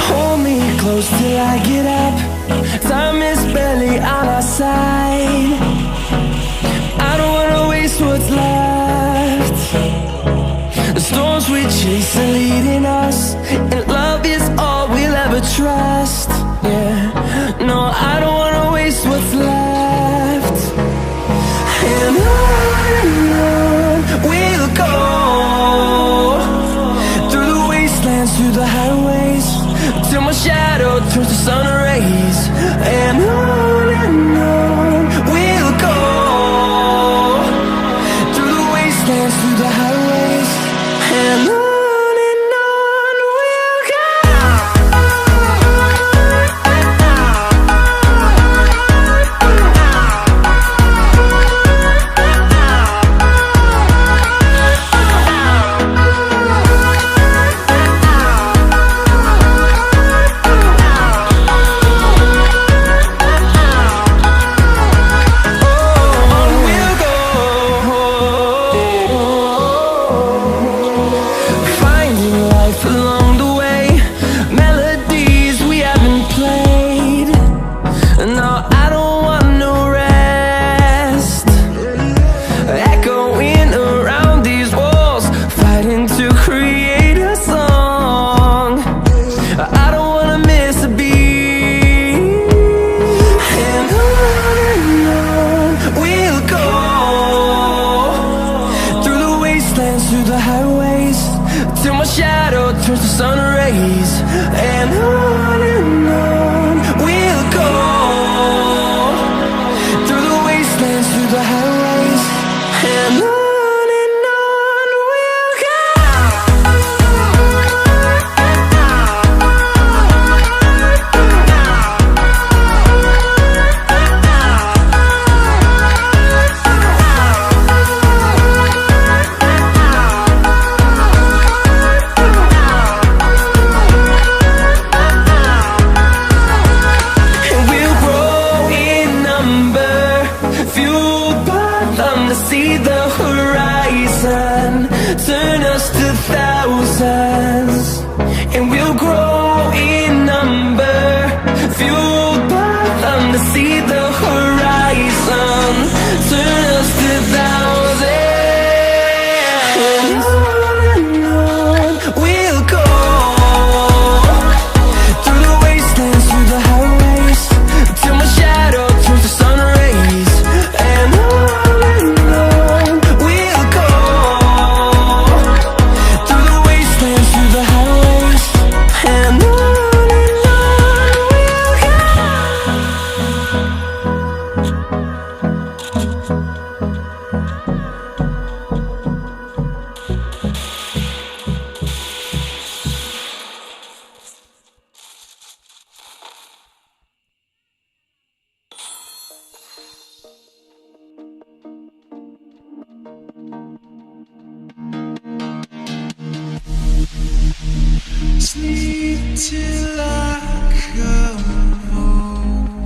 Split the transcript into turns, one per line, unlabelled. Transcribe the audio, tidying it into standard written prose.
Hold me close till I get up. Time is barely on our side. I don't wanna waste what's left. The storms we chase are leading us, and love is all we'll ever trust. Yeah, no, I don't wanna waste what's left. And on we'll go, through the wastelands, through the highways, till my shadow turns to sun rays. And on we'll go, through the wastelands, through the highways, and on. Through the highways, till my shadow turns to sun rays. And on we'll go, through the wastelands, through the highways, and on. See the horizon turn us to thousands, and we'll grow in number, fueled by them to see the horizon turn us to thousands. And on we'll go, through the wastelands, through the highways, till my shadow turns to sun rays. And on
sleep till I come